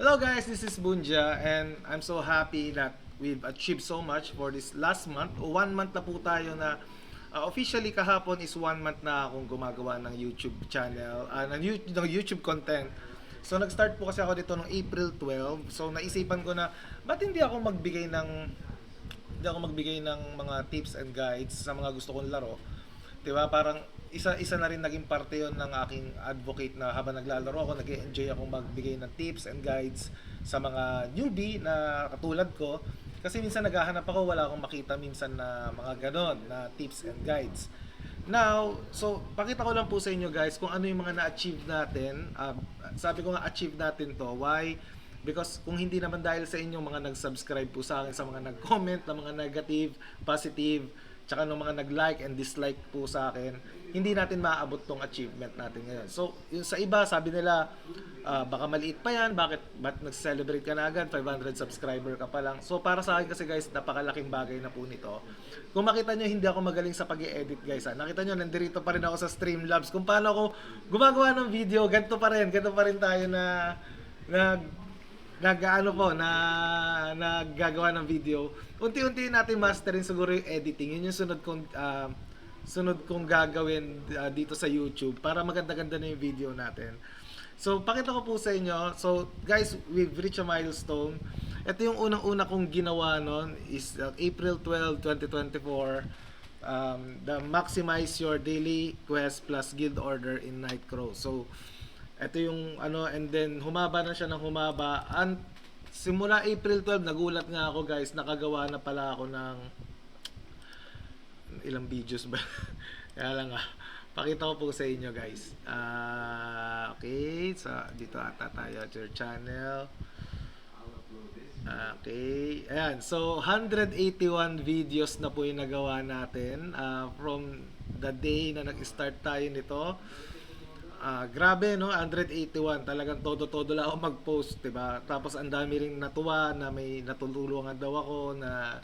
Hello guys, this is Bunja and I'm so happy that we've achieved so much for this last month. 1 month na po tayo na officially kahapon is 1 month na akong gumagawa ng YouTube channel, ng YouTube content. So nag-start po kasi ako dito noong April 12. So naisipan ko na ba't hindi ako magbigay ng mga tips and guides sa mga gusto kong laro. 'Di ba? Parang isa na rin naging parte yon ng aking advocate na habang naglalaro ako, nag-enjoy akong magbigay ng tips and guides sa mga newbie na katulad ko. Kasi minsan naghahanap ako, wala akong makita minsan na mga ganon na tips and guides. Now, so pakita ko lang po sa inyo guys kung ano yung mga na-achieve natin. Sabi ko nga achieve natin to. Why? Because kung hindi naman dahil sa inyong mga nag-subscribe po sa akin, sa mga nag-comment na mga negative, positive, tsaka ng mga nag-like and dislike po sa akin, hindi natin maaabot tong achievement natin ngayon. So, yung sa iba, sabi nila, baka maliit pa yan, ba't nag-celebrate ka na agad, 500 subscriber ka pa lang. So, para sa akin kasi guys, napakalaking bagay na po nito. Kung makita nyo, hindi ako magaling sa pag-i-edit guys. Nakita nyo, nandirito pa rin ako sa Streamlabs. Kung paano ako gumagawa ng video, ganito pa rin tayo na naggagawa ng video. Unti-unti natin masterin siguro yung editing. Yun yung sunod kong gagawin dito sa YouTube para maganda-ganda na yung video natin. So, pakita ko po sa inyo. So, guys, we've reached a milestone. Ito yung unang-una kong ginawa noon is April 12, 2024. The maximize your daily quest plus guild order in Nightcrow. So, ito yung and then humaba na siya ng humaba. And simula April 12, nagulat nga ako guys, nakagawa na pala ako ng ilang videos ba? Kaya lang pakita ko po sa inyo guys. Okay, so dito ata tayo at your channel. Okay, ayan. So 181 videos na po yung nagawa natin from the day na nag-start tayo nito. Grabe no, 181, talagang todo-todo lang ako mag-post, 'di ba? Tapos ang dami ring natuwa na may natulungan daw ako, na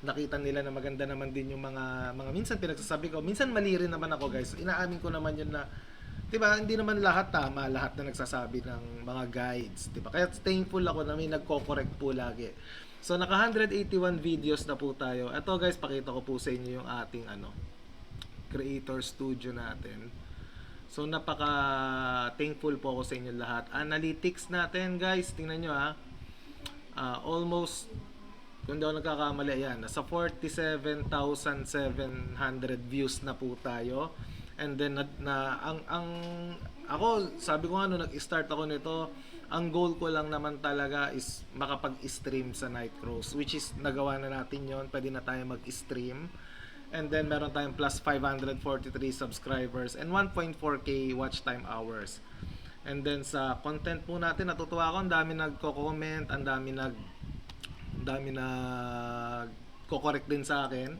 nakita nila na maganda naman din yung mga minsan pinagsasabi ko. Minsan mali rin naman ako, guys. Inaamin ko naman 'yun na 'di ba, hindi naman lahat tama, lahat na nagsasabi ng mga guides, 'di ba? Kaya thankful ako na may nagko-correct po lagi. So naka 181 videos na po tayo. Ito guys, pakita ko po sa inyo yung ating creator studio natin. So napaka-thankful po ako sa inyo lahat. Analytics natin guys, tingnan nyo almost, kung di ako nagkakamali, yan, nasa 47,700 views na po tayo. And then ako, sabi ko nga nag-start ako nito, ang goal ko lang naman talaga is makapag-stream sa Nightcrows, which is nagawa na natin yon. Pwede na tayo mag-stream. And then meron tayong plus 543 subscribers and 1.4k watch time hours. And then sa content po natin, natutuwa ako, ang dami nagko-comment, ang dami nagko-correct din sa akin.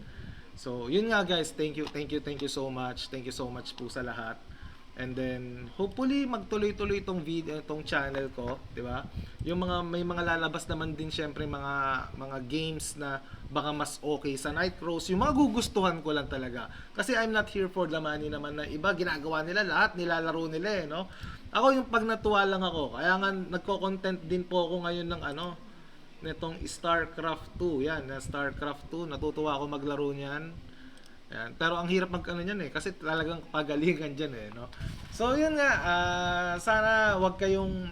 So, yun nga guys, thank you so much. Thank you so much po sa lahat. And then hopefully magtuloy-tuloy itong video, itong channel ko, 'di ba? May mga lalabas naman din syempre mga games na baka mas okay sa Nightcrows, yung mga gugustuhan ko lang talaga. Kasi I'm not here for the money naman na iba ginagawa nila, lahat nilalaro nila no. Ako yung pag natuwa lang ako. Kaya nga nagko-content din po ako ngayon ng nitong StarCraft 2. Yan, na StarCraft 2, natutuwa ako maglaro niyan. Yan. Pero ang hirap niyan kasi talagang pagalingan diyan no. So yun nga, sana wag kayong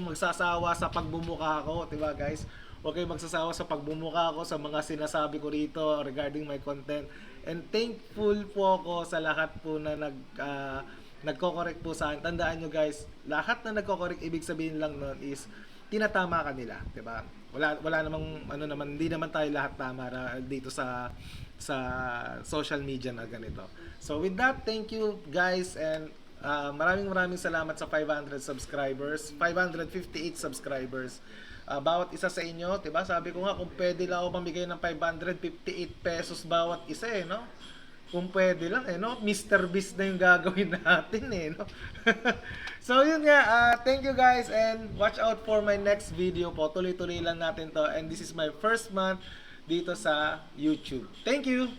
magsasawa sa pagbumuka ko, 'di ba guys? Wag kayong magsasawa sa pagbumuka ko sa mga sinasabi ko rito regarding my content. And thankful po ako sa lahat po na nagko-correct po sa akin. Tandaan nyo guys, lahat na nagko-correct, ibig sabihin lang noon is tinatama ka nila, 'di ba? Wala namang hindi naman tayo lahat tama dito sa social media na ganito. So with that, thank you guys, and maraming salamat sa 500 subscribers, 558 subscribers. Bawat isa sa inyo, 'di ba? Sabi ko nga kung pwede lang ako mamigay ng 558 pesos bawat isa no. Kung pwede lang no, Mr. Beast na yung gagawin natin no. So yun nga, thank you guys, and watch out for my next video po. Tuloy-tuloy lang natin to, and this is my first month dito sa YouTube. Thank you.